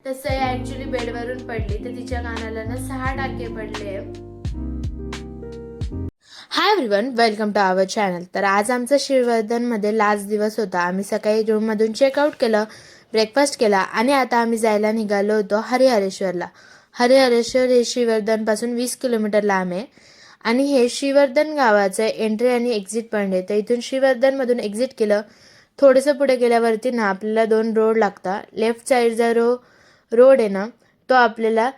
तर सई ऍक्च्युली बेडवरून पडली तर तिच्या कानाला ना 6 टाके पडले. Hi everyone, welcome to our channel. तर आज आमचा श्रीवर्धनमध्ये लास्ट दिवस होता. आम्ही सकाळी रूममधून चेकआउट केलं, ब्रेकफास्ट केला आणि आता आम्ही जायला निघालो होतो हरिहरेश्वरला. हरिहरेश्वर हे श्रीवर्धनपासून 20 किलोमीटर लांब आहे आणि हे श्रीवर्धन गावाचं एंट्री आणि एक्झिट पॉईंट आहे. तर इथून श्रीवर्धनमधून एक्झिट केलं, थोडंसं पुढे गेल्यावरती ना आपल्याला 2 रोड लागतात. लेफ्ट साईडचा रोड आहे ना तो आपल्याला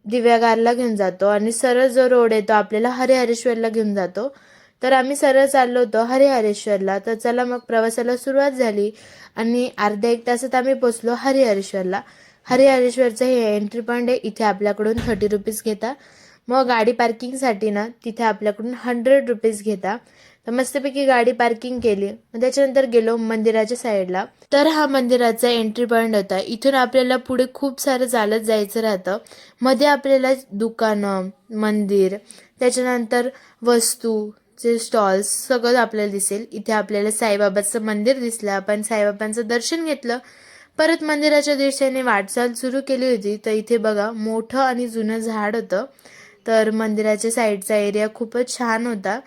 दिव्यागारला घेऊन जातो आणि सरळ जो रोड आहे तो आपल्याला हरिहरेश्वरला घेऊन जातो. तर आम्ही सरळ चाललो होतो हरिहरेश्वरला. तर चला मग प्रवासाला सुरुवात झाली आणि अर्ध्या 1 तासात आम्ही पोचलो हरिहरेश्वरला. हरिहरेश्वरचं हे एंट्री पॉईंट आहे. इथे आपल्याकडून 30 रुपीज घेता. मग गाडी पार्किंगसाठी ना तिथे आपल्याकडून 100 रुपीज घेता. तर मस्तपैकी गाडी पार्किंग केली. मग त्याच्यानंतर गेलो मंदिराच्या साईडला. तर हा मंदिराचा एंट्री पॉईंट होता. इथून आपल्याला पुढे खूप सारं चालत जायचं राहतं. मध्ये आपल्याला दुकानं, मंदिर, त्याच्यानंतर वस्तूचे स्टॉल्स सगळं आपल्याला दिसेल. इथे आपल्याला साईबाबाचं मंदिर दिसलं. आपण साईबाबांचं दर्शन घेतलं. परत मंदिराच्या दिशेने वाटचाल सुरू केली होती. तर इथे बघा मोठं आणि जुनं झाड होतं. तर मंदिराच्या साईडचा एरिया खूपच छान होता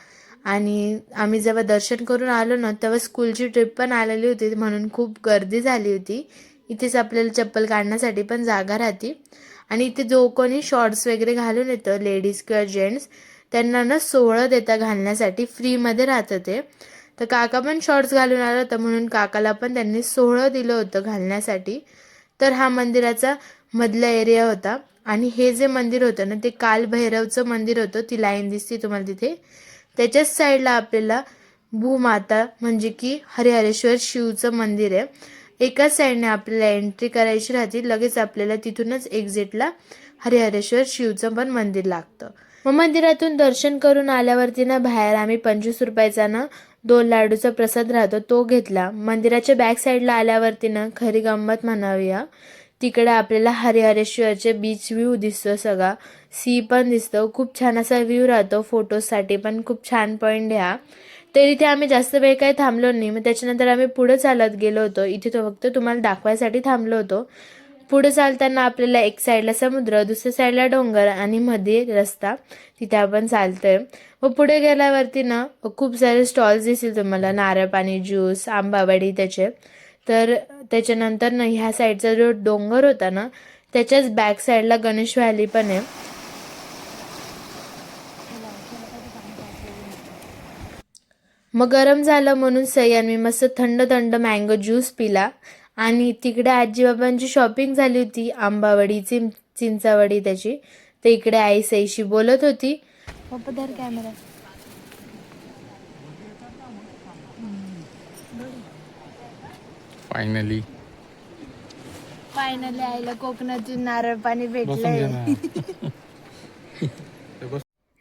आणि आम्ही जेव्हा दर्शन करून आलो ना तेव्हा स्कूलची ट्रिप पण आलेली होती म्हणून खूप गर्दी झाली होती. इथेच आपल्याला चप्पल काढण्यासाठी पण जागा राहते आणि इथे जो कोणी शॉर्ट्स वगैरे घालून येतं लेडीज किंवा जेंट्स त्यांना ना 16 देता घालण्यासाठी फ्रीमध्ये राहतं ते. तर काका पण शॉर्ट्स घालून आला होता म्हणून काकाला पण त्यांनी 16 दिलं होतं घालण्यासाठी. तर हा मंदिराचा मधला एरिया होता आणि हे जे मंदिर होतं ना ते कालभैरवचं मंदिर होतं. ती लाईन दिसते तुम्हाला तिथे. त्याच्याच साईडला आपल्याला भूमाता म्हणजे की हरिहरेश्वर शिवचं मंदिर आहे. एकाच साईडने आपल्याला एंट्री करायची राहते. लगेच आपल्याला तिथूनच एक्झिटला हरिहरेश्वर शिवचं पण मंदिर लागतं. मग मंदिरातून दर्शन करून आल्यावरती ना बाहेर आम्ही 25 रुपयाचा ना 2 लाडूचा प्रसाद राहतो तो घेतला. मंदिराच्या बॅक साईडला आल्यावरती ना खरी गंमत म्हणावूया, तिकडे आपल्याला हरिहरेश्वरचे बीच व्ह्यू दिसतो. सगळा सी पण दिसतो. खूप छान असा व्ह्यू राहतो. फोटोसाठी पण खूप छान पॉईंट आहे हा. तर इथे आम्ही जास्त वेळ काही थांबलो नाही. मग त्याच्यानंतर आम्ही पुढे चालत गेलो होतो. इथे तो फक्त तुम्हाला दाखवायसाठी थांबलो होतो. पुढे चालताना आपल्याला एक साईडला समुद्र, दुसऱ्या साईडला डोंगर आणि मध्ये रस्ता, तिथे आपण चालतोय. व पुढे गेल्यावरती ना खूप सारे स्टॉल्स दिसतील तुम्हाला. नारळ पाणी, ज्यूस, आंबावडी त्याचे. तर त्याच्यानंतर ना ह्या साईडचा जो डोंगर होता ना त्याच्याच बॅक साईडला गणेश व्हॅली पण आहे. मग गरम झालं म्हणून सई आणि मस्त थंड थंड मँगो ज्यूस पिला आणि तिकडे आजीबाबांची शॉपिंग झाली होती. आंबावडी, चिंचावडी त्याची. तर इकडे आई सईशी बोलत होती. पप्पा कॅमेरा. फायनली आईला कोकणातून नारळ पाणी भेटलंय.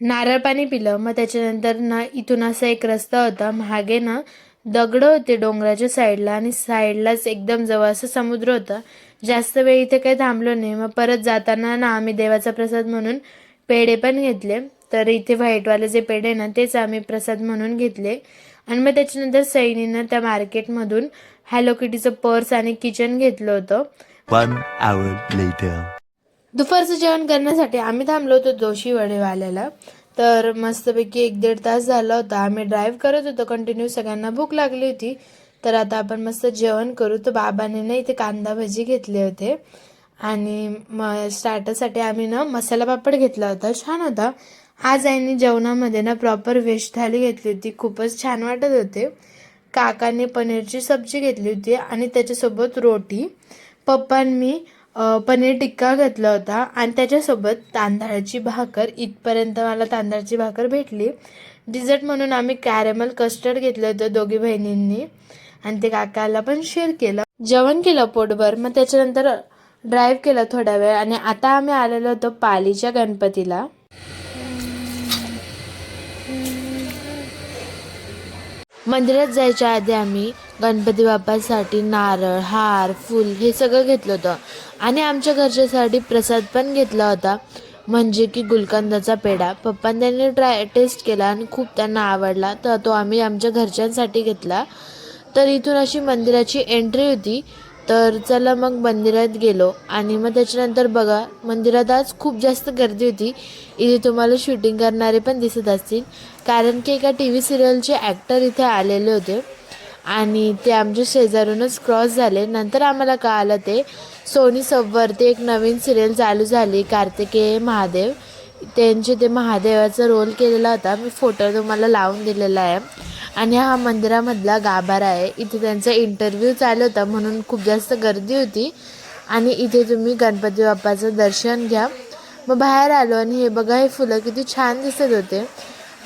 नारळ पाणी पिलं. मग त्याच्यानंतर ना इथून असा एक रस्ता होता. मागे ना दगड होते डोंगराच्या साईडला आणि साईडलाच एकदम जवळ असं समुद्र होता. जास्त वेळ इथे काही थांबलो नाही. मग परत जाताना ना आम्ही देवाचा प्रसाद म्हणून पेढे पण घेतले. तर इथे व्हाईटवाले जे पेढे ना तेच आम्ही प्रसाद म्हणून घेतले. आणि मग त्याच्यानंतर सैनीनं त्या मार्केटमधून हॅलो किटीचं पर्स आणि किचन घेतलं होतं. 1 hour later. दुपारचं जेवण करण्यासाठी आम्ही थांबलो होतो जोशी वडेवाल्याला. तर मस्तपैकी 1-1.5 तास झाला होता. आम्ही ड्राईव्ह करत होतो कंटिन्यू. सगळ्यांना भूक लागली होती. तर आता आपण मस्त जेवण करू. तर बाबाने ना इथे कांदा भजी घेतले होते आणि स्टार्टरसाठी आम्ही ना मसाला पापड घेतला होता. छान होता. आज आईने जेवणामध्ये ना प्रॉपर व्हेज थाली घेतली होती. खूपच छान वाटत होते. काकाने पनीरची सब्जी घेतली होती आणि त्याच्यासोबत रोटी. पप्पांनी पनीर टिक्का घेतला होता आणि त्याच्यासोबत तांदळाची भाकर. इथपर्यंत मला तांदळाची भाकर भेटली. डिझर्ट म्हणून आम्ही कॅरेमल कस्टर्ड घेतलं होतं दोघी बहिणींनी आणि ते काकाला पण शेअर केलं. जेवण केलं पोटभर. मग त्याच्यानंतर ड्राईव्ह केलं थोडा वेळ आणि आता आम्ही आलेलो होतो पालीच्या गणपतीला. मंदिरात जायच्या आधी आम्ही गणपती बाप्पासाठी नारळ, हार, फूल हे सगळं घेतलं होतं आणि आमच्या घरच्यासाठी प्रसाद पण घेतला होता म्हणजे की गुलकंदाचा पेढा. पप्पांनी त्यांनी टेस्ट केला आणि खूप त्यांना आवडला. तर तो आम्ही आमच्या घरच्यांसाठी घेतला. तर इथून अशी मंदिराची एंट्री होती. तर चला मग मंदिरात गेलो आणि मग त्याच्यानंतर बघा मंदिरात आज खूप जास्त गर्दी होती. इथे तुम्हाला शूटिंग करणारे पण दिसत असतील, कारण की एका टी व्ही सिरियलचे ॲक्टर इथे आलेले होते आणि ते आमच्या शेजारूनच क्रॉस झाले. नंतर आम्हाला कळालं ते सोनी सबवरती एक नवीन सिरियल चालू झाली, कार्तिकेय महादेव. त्यांचे ते महादेवाचा रोल केलेला होता. मी फोटो तुम्हाला लावून दिलेला आहे. आणि हा मंदिरामधला गाभारा आहे. इथे त्यांचा इंटरव्ह्यू चालू होता म्हणून खूप जास्त गर्दी होती. आणि इथे तुम्ही गणपती बाप्पाचं दर्शन घ्या. मग बाहेर आलो आणि हे बघा, हे फुलं किती छान दिसत होते.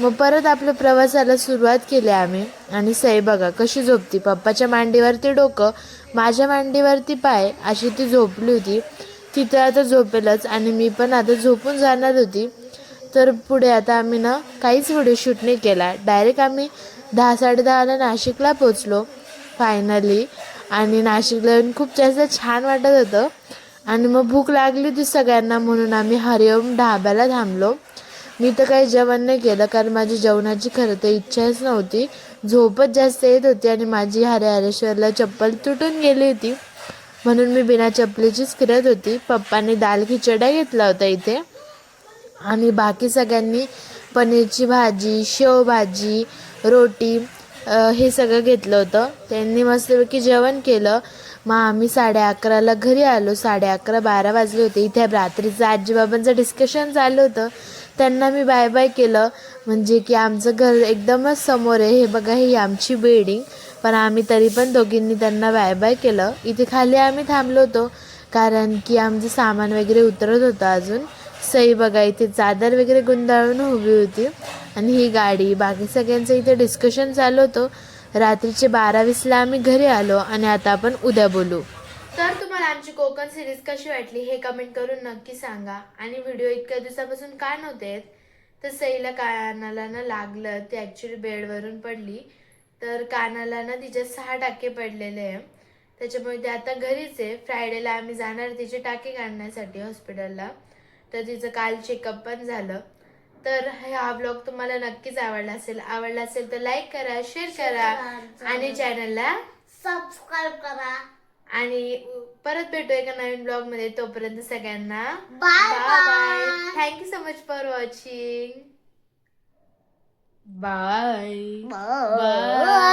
मग परत आपल्या प्रवासाला सुरुवात केली आम्ही. आणि सई बघा कशी झोपती, पप्पाच्या मांडीवरती डोकं, माझ्या मांडीवरती पाय, अशी ती झोपली होती. तिथं आता झोपेलच आणि मी पण आता झोपून जाणार होती. तर पुढे आता आम्ही ना काहीच व्हिडिओ शूट नाही केला. डायरेक्ट आम्ही 10-10:30ला नाशिकला पोचलो फायनली. आणि नाशिकला येऊन खूप जास्त छान वाटत होतं. आणि मग भूक लागली होती सगळ्यांना म्हणून आम्ही हरिओम ढाब्याला थांबलो. मी तर काही जेवण नाही केलं, कारण माझी जेवणाची खरं तर इच्छाच नव्हती. झोपच जास्त येत होती आणि माझी हरिहरेश्वरला चप्पल तुटून गेली होती म्हणून मी बिना चपलीचीच फिरत होती. पप्पांनी दाल खिचडा घेतला होता इथे आणि बाकी सगळ्यांनी पनीरची भाजी, शेवभाजी, रोटी हे सगळं घेतलं होतं. त्यांनी मस्तपैकी जेवण केलं. मग आम्ही 11:30ला घरी आलो. 11:30-12 वाजले होते. इथे रात्रीचं आजीबाबांचं डिस्कशन चालू होतं. त्यांना मी बाय बाय केलं, म्हणजे की आमचं घर एकदमच समोर आहे. हे बघा, ही आमची बिल्डिंग. पण आम्ही तरी पण दोघींनी त्यांना बाय बाय केलं. इथे खाली आम्ही थांबलो होतो कारण की आमचं सामान वगैरे उतरत होतं अजून. सई बघा इथे चादर वगैरे गुंडाळून उभी होती आणि ही गाडी, बाकी सगळ्यांचं इथे डिस्कशन चालू होतं. रात्रीचे 12:20ला आम्ही घरी आलो आणि आता आपण उद्या बोलू. तर तुम्हाला आमची कोकण सिरीज कशी वाटली हे कमेंट करून नक्की सांगा. आणि व्हिडिओ इतक्या दिवसापासून का नव्हते येत, तर सईला कानाला ना लागलं. ती ॲक्च्युली बेडवरून पडली, तर कानाला ना तिचे 6 टाके पडलेले आहे. त्याच्यामुळे ती आता घरीच आहे. फ्रायडेला आम्ही जाणार तिचे टाके काढण्यासाठी हॉस्पिटलला. तर तिचं काल चेकअप पण झालं. तर हा ब्लॉग तुम्हाला नक्कीच आवडला असेल तर लाईक करा, शेअर करा आणि चॅनलला सबस्क्राईब करा आणि परत भेटू एका नवीन ब्लॉग मध्ये. तोपर्यंत सगळ्यांना bye bye. Bye thank you so much for watching. Bye bye.